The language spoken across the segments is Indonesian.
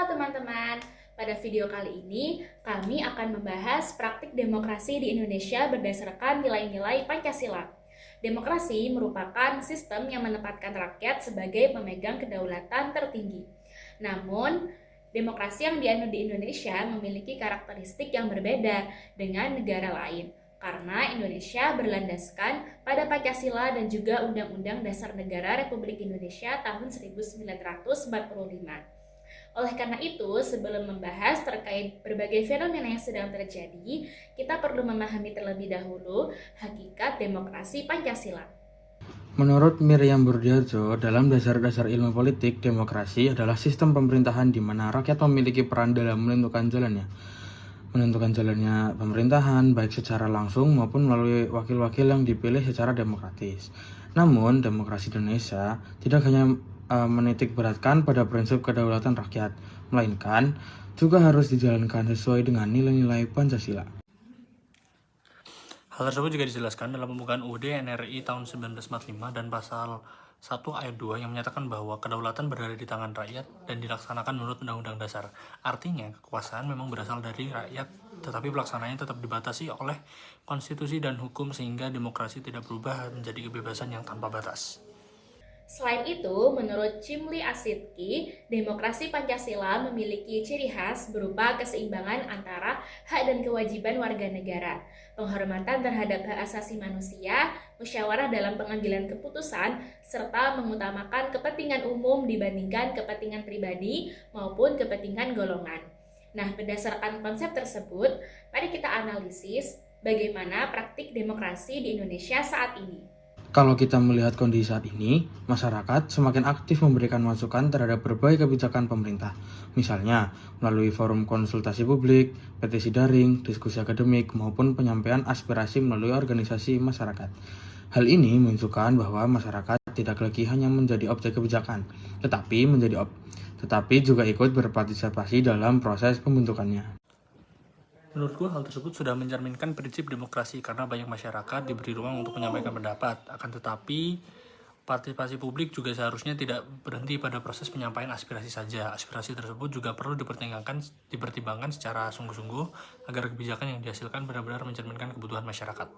teman-teman, pada video kali ini kami akan membahas praktik demokrasi di Indonesia berdasarkan nilai-nilai Pancasila. Demokrasi merupakan sistem yang menempatkan rakyat sebagai pemegang kedaulatan tertinggi. Namun, demokrasi yang dianut di Indonesia memiliki karakteristik yang berbeda dengan negara lain. Karena Indonesia berlandaskan pada Pancasila dan juga Undang-Undang Dasar Negara Republik Indonesia tahun 1945. Oleh karena itu, sebelum membahas terkait berbagai fenomena yang sedang terjadi, kita perlu memahami terlebih dahulu hakikat demokrasi Pancasila. Menurut Miriam Burdiarjo, dalam dasar-dasar ilmu politik, demokrasi adalah sistem pemerintahan di mana rakyat memiliki peran dalam menentukan jalannya pemerintahan, baik secara langsung maupun melalui wakil-wakil yang dipilih secara demokratis. Namun, demokrasi Indonesia tidak hanya menitik beratkan pada prinsip kedaulatan rakyat, melainkan juga harus dijalankan sesuai dengan nilai-nilai Pancasila. Hal tersebut juga dijelaskan dalam pembukaan UUD NRI tahun 1945 dan pasal 1 ayat 2 yang menyatakan bahwa kedaulatan berada di tangan rakyat dan dilaksanakan menurut Undang-Undang Dasar. Artinya, kekuasaan memang berasal dari rakyat, tetapi pelaksanaannya tetap dibatasi oleh konstitusi dan hukum sehingga demokrasi tidak berubah menjadi kebebasan yang tanpa batas. Selain itu, menurut Chimli Asidki, demokrasi Pancasila memiliki ciri khas berupa keseimbangan antara hak dan kewajiban warga negara, penghormatan terhadap hak asasi manusia, musyawarah dalam pengambilan keputusan, serta mengutamakan kepentingan umum dibandingkan kepentingan pribadi maupun kepentingan golongan. Nah, berdasarkan konsep tersebut, mari kita analisis bagaimana praktik demokrasi di Indonesia saat ini. Kalau kita melihat kondisi saat ini, masyarakat semakin aktif memberikan masukan terhadap berbagai kebijakan pemerintah. Misalnya, melalui forum konsultasi publik, petisi daring, diskusi akademik, maupun penyampaian aspirasi melalui organisasi masyarakat. Hal ini menunjukkan bahwa masyarakat tidak lagi hanya menjadi objek kebijakan, tetapi juga ikut berpartisipasi dalam proses pembentukannya. Menurutku, hal tersebut sudah mencerminkan prinsip demokrasi karena banyak masyarakat diberi ruang untuk menyampaikan pendapat. Akan tetapi, partisipasi publik juga seharusnya tidak berhenti pada proses penyampaian aspirasi saja. Aspirasi tersebut juga perlu dipertimbangkan secara sungguh-sungguh agar kebijakan yang dihasilkan benar-benar mencerminkan kebutuhan masyarakat.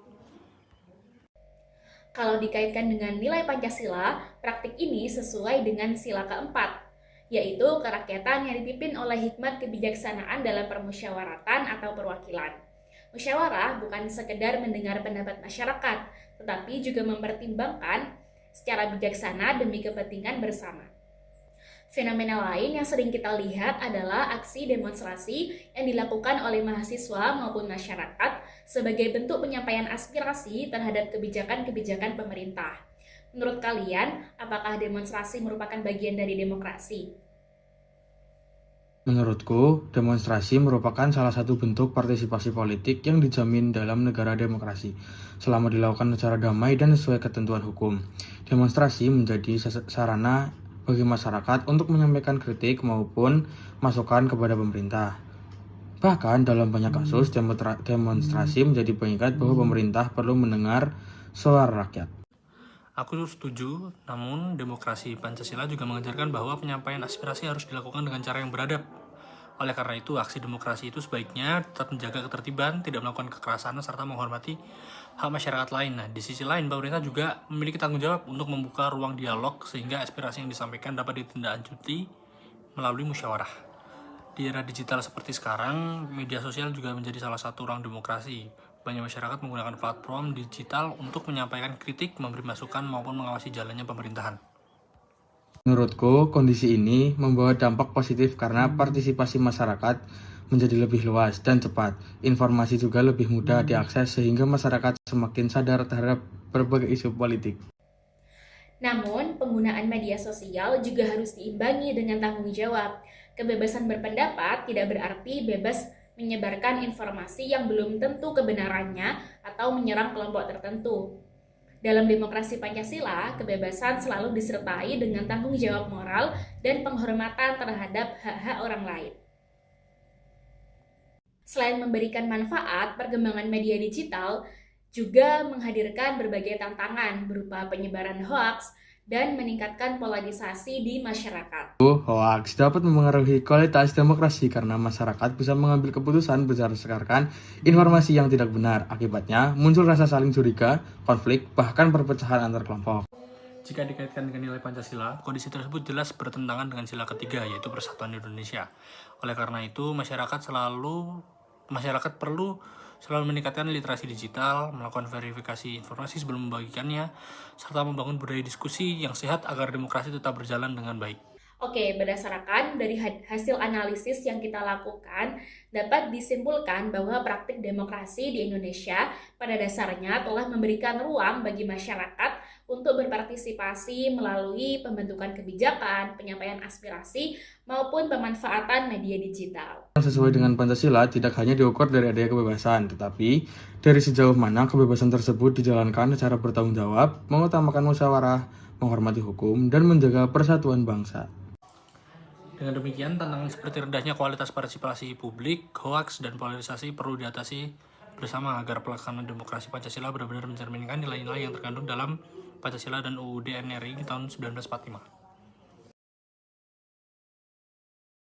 Kalau dikaitkan dengan nilai Pancasila, praktik ini sesuai dengan sila keempat, yaitu kerakyatan yang dipimpin oleh hikmat kebijaksanaan dalam permusyawaratan atau perwakilan. Musyawarah bukan sekedar mendengar pendapat masyarakat, tetapi juga mempertimbangkan secara bijaksana demi kepentingan bersama. Fenomena lain yang sering kita lihat adalah aksi demonstrasi yang dilakukan oleh mahasiswa maupun masyarakat sebagai bentuk penyampaian aspirasi terhadap kebijakan-kebijakan pemerintah. Menurut kalian, apakah demonstrasi merupakan bagian dari demokrasi? Menurutku, demonstrasi merupakan salah satu bentuk partisipasi politik yang dijamin dalam negara demokrasi, selama dilakukan secara damai dan sesuai ketentuan hukum. Demonstrasi menjadi sarana bagi masyarakat untuk menyampaikan kritik maupun masukan kepada pemerintah. Bahkan dalam banyak kasus, demonstrasi menjadi pengingat bahwa pemerintah perlu mendengar suara rakyat. Aku setuju, namun demokrasi Pancasila juga mengajarkan bahwa penyampaian aspirasi harus dilakukan dengan cara yang beradab. Oleh karena itu, aksi demokrasi itu sebaiknya tetap menjaga ketertiban, tidak melakukan kekerasan, serta menghormati hak masyarakat lain. Nah, di sisi lain, pemerintah juga memiliki tanggung jawab untuk membuka ruang dialog sehingga aspirasi yang disampaikan dapat ditindaklanjuti melalui musyawarah. Di era digital seperti sekarang, media sosial juga menjadi salah satu ruang demokrasi. Banyak masyarakat menggunakan platform digital untuk menyampaikan kritik, memberi masukan, maupun mengawasi jalannya pemerintahan. Menurutku, kondisi ini membawa dampak positif karena partisipasi masyarakat menjadi lebih luas dan cepat. Informasi juga lebih mudah diakses sehingga masyarakat semakin sadar terhadap berbagai isu politik. Namun, penggunaan media sosial juga harus diimbangi dengan tanggung jawab. Kebebasan berpendapat tidak berarti bebas menyebarkan informasi yang belum tentu kebenarannya atau menyerang kelompok tertentu. Dalam demokrasi Pancasila, kebebasan selalu disertai dengan tanggung jawab moral dan penghormatan terhadap hak-hak orang lain. Selain memberikan manfaat, perkembangan media digital juga menghadirkan berbagai tantangan berupa penyebaran hoaks, dan meningkatkan polarisasi di masyarakat. Hoax dapat memengaruhi kualitas demokrasi karena masyarakat bisa mengambil keputusan berdasarkan informasi yang tidak benar. Akibatnya, muncul rasa saling curiga, konflik, bahkan perpecahan antar kelompok. Jika dikaitkan dengan nilai Pancasila, kondisi tersebut jelas bertentangan dengan sila ketiga, yaitu Persatuan Indonesia. Oleh karena itu, masyarakat perlu selalu meningkatkan literasi digital, melakukan verifikasi informasi sebelum membagikannya, serta membangun budaya diskusi yang sehat agar demokrasi tetap berjalan dengan baik. Oke, berdasarkan dari hasil analisis yang kita lakukan, dapat disimpulkan bahwa praktik demokrasi di Indonesia pada dasarnya telah memberikan ruang bagi masyarakat untuk berpartisipasi melalui pembentukan kebijakan, penyampaian aspirasi, maupun pemanfaatan media digital. Yang sesuai dengan Pancasila tidak hanya diukur dari adanya kebebasan, tetapi dari sejauh mana kebebasan tersebut dijalankan secara bertanggung jawab, mengutamakan musyawarah, menghormati hukum, dan menjaga persatuan bangsa. Dengan demikian, tantangan seperti rendahnya kualitas partisipasi publik, hoaks, dan polarisasi perlu diatasi bersama agar pelaksanaan demokrasi Pancasila benar-benar mencerminkan nilai-nilai yang terkandung dalam Pancasila dan UUD NRI tahun 1945.